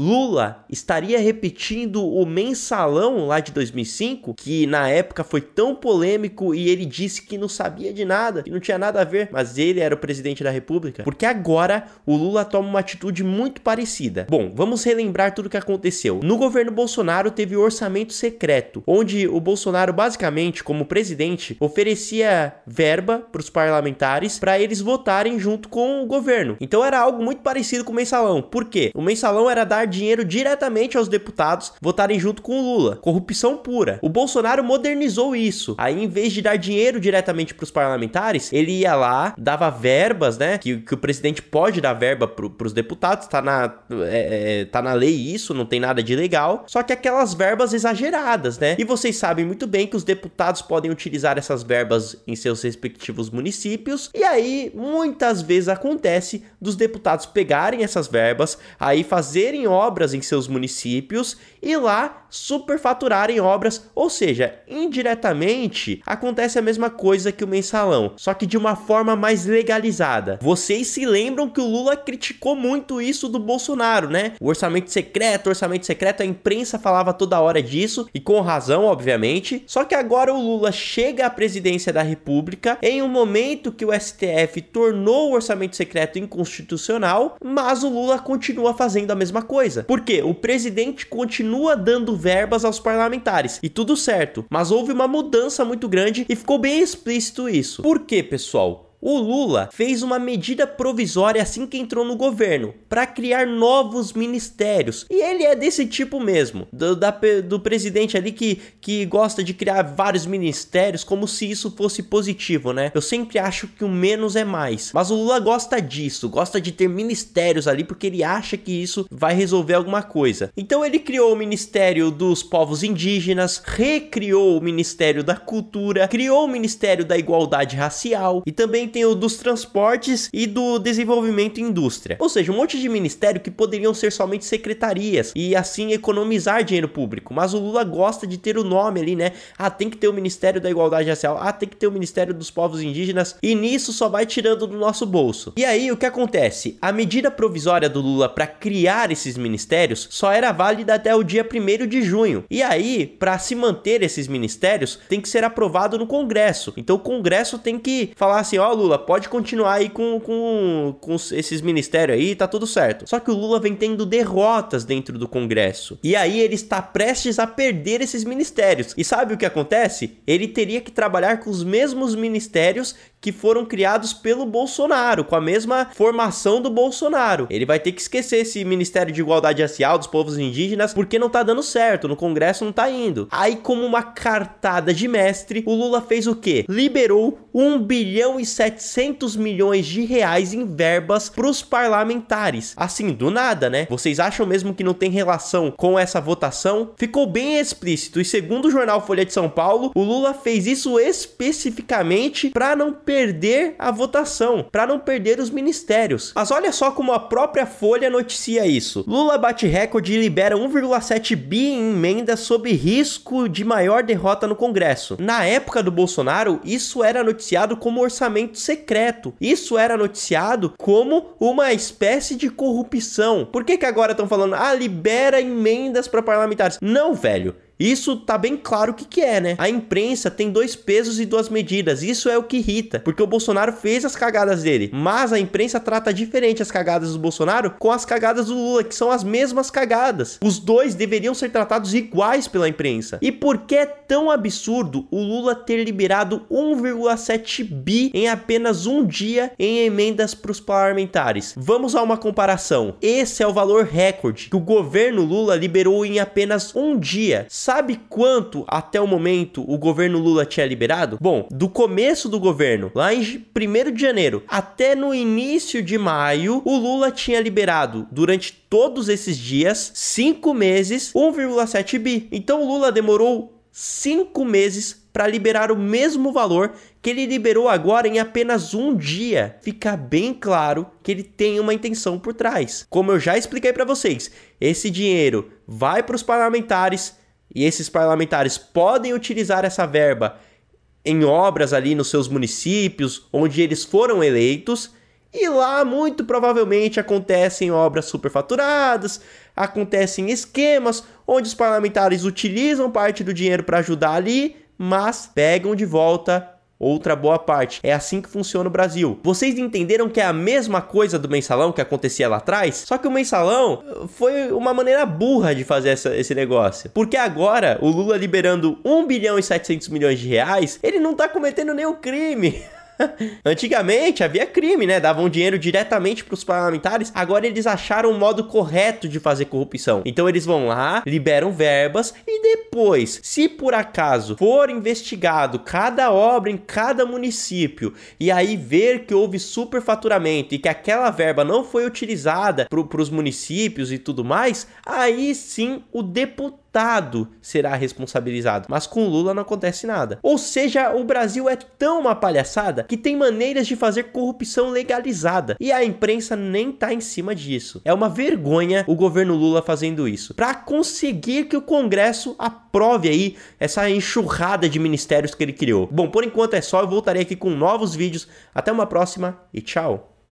Lula estaria repetindo o mensalão lá de 2005, que na época foi tão polêmico e ele disse que não sabia de nada, que não tinha nada a ver, mas ele era o presidente da República? Porque agora o Lula toma uma atitude muito parecida. Bom, vamos relembrar tudo o que aconteceu. No governo Bolsonaro teve o orçamento secreto, onde o Bolsonaro basicamente, como presidente, oferecia verba para os parlamentares para eles votarem junto com o governo. Então era algo muito parecido com o mensalão. Por quê? O mensalão era dar dinheiro diretamente aos deputados votarem junto com o Lula. Corrupção pura. O Bolsonaro modernizou isso. Aí, em vez de dar dinheiro diretamente para os parlamentares, ele ia lá, dava verbas, né? Que o presidente pode dar verba para os deputados. Tá na lei isso, não tem nada de legal. Só que aquelas verbas exageradas, né? E vocês sabem muito bem que os deputados podem utilizar essas verbas em seus respectivos municípios. E aí, muitas vezes acontece dos deputados pegarem essas verbas, aí fazerem obras em seus municípios e lá superfaturarem obras, ou seja, indiretamente acontece a mesma coisa que o mensalão, só que de uma forma mais legalizada. Vocês se lembram que o Lula criticou muito isso do Bolsonaro, né? O orçamento secreto, a imprensa falava toda hora disso e com razão, obviamente. Só que agora o Lula chega à presidência da República em um momento que o STF tornou o orçamento secreto inconstitucional, mas o Lula continua fazendo a mesma coisa. Por quê? O presidente continua dando verbas aos parlamentares e tudo certo, mas houve uma mudança muito grande e ficou bem explícito isso. Por quê, pessoal? O Lula fez uma medida provisória assim que entrou no governo para criar novos ministérios. E ele é desse tipo mesmo, do presidente ali que gosta de criar vários ministérios como se isso fosse positivo, né? Eu sempre acho que o menos é mais. Mas o Lula gosta disso, gosta de ter ministérios ali porque ele acha que isso vai resolver alguma coisa. Então ele criou o Ministério dos Povos Indígenas, recriou o Ministério da Cultura, criou o Ministério da Igualdade Racial e também tem o dos transportes e do desenvolvimento e indústria. Ou seja, um monte de ministério que poderiam ser somente secretarias e assim economizar dinheiro público. Mas o Lula gosta de ter o nome ali, né? Ah, tem que ter o Ministério da Igualdade Racial. Ah, tem que ter o Ministério dos Povos Indígenas. E nisso só vai tirando do nosso bolso. E aí, o que acontece? A medida provisória do Lula para criar esses ministérios só era válida até o dia 1º de junho. E aí, para se manter esses ministérios, tem que ser aprovado no Congresso. Então o Congresso tem que falar assim, ó, Lula, pode continuar aí com esses ministérios aí, tá tudo certo. Só que o Lula vem tendo derrotas dentro do Congresso. E aí ele está prestes a perder esses ministérios. E sabe o que acontece? Ele teria que trabalhar com os mesmos ministérios que foram criados pelo Bolsonaro, com a mesma formação do Bolsonaro. Ele vai ter que esquecer esse Ministério de Igualdade Racial dos Povos Indígenas, porque não tá dando certo, no Congresso não tá indo. Aí, como uma cartada de mestre, o Lula fez o quê? Liberou 1,7 bilhão de reais em verbas pros parlamentares. Assim, do nada, né? Vocês acham mesmo que não tem relação com essa votação? Ficou bem explícito, e segundo o jornal Folha de São Paulo, o Lula fez isso especificamente para não perder a votação, para não perder os ministérios. Mas olha só como a própria Folha noticia isso. Lula bate recorde e libera 1,7 bi em emendas sob risco de maior derrota no Congresso. Na época do Bolsonaro, isso era noticiado como orçamento secreto. Isso era noticiado como uma espécie de corrupção. Por que agora estão falando, libera emendas para parlamentares? Não, velho. Isso tá bem claro o que é, né? A imprensa tem 2 pesos e 2 medidas. Isso é o que irrita, porque o Bolsonaro fez as cagadas dele, mas a imprensa trata diferente as cagadas do Bolsonaro com as cagadas do Lula, que são as mesmas cagadas. Os dois deveriam ser tratados iguais pela imprensa. E por que é tão absurdo o Lula ter liberado 1,7 bi em apenas um dia em emendas para os parlamentares? Vamos a uma comparação. Esse é o valor recorde que o governo Lula liberou em apenas um dia. Sabe quanto até o momento o governo Lula tinha liberado? Bom, do começo do governo, lá em 1º de janeiro, até no início de maio, o Lula tinha liberado, durante todos esses dias, 5 meses, 1,7 bi. Então o Lula demorou 5 meses para liberar o mesmo valor que ele liberou agora em apenas um dia. Fica bem claro que ele tem uma intenção por trás. Como eu já expliquei para vocês, esse dinheiro vai para os parlamentares, e esses parlamentares podem utilizar essa verba em obras ali nos seus municípios, onde eles foram eleitos, E lá, muito provavelmente, acontecem obras superfaturadas, acontecem esquemas onde os parlamentares utilizam parte do dinheiro para ajudar ali, mas pegam de volta outra boa parte. É assim que funciona o Brasil. Vocês entenderam que é a mesma coisa do mensalão que acontecia lá atrás? Só que o mensalão foi uma maneira burra de fazer esse negócio. Porque agora, o Lula liberando 1 bilhão e 700 milhões de reais, ele não tá cometendo nenhum crime. Antigamente havia crime, né? Davam dinheiro diretamente para os parlamentares. Agora eles acharam um modo correto de fazer corrupção. Então eles vão lá, liberam verbas e depois, se por acaso for investigado cada obra em cada município e aí ver que houve superfaturamento e que aquela verba não foi utilizada para os municípios e tudo mais, aí sim o deputado será responsabilizado. Mas com Lula não acontece nada. Ou seja, o Brasil é tão uma palhaçada que tem maneiras de fazer corrupção legalizada. E a imprensa nem tá em cima disso. É uma vergonha o governo Lula fazendo isso. Para conseguir que o Congresso aprove aí essa enxurrada de ministérios que ele criou. Bom, por enquanto é só. Eu voltarei aqui com novos vídeos. Até uma próxima e tchau.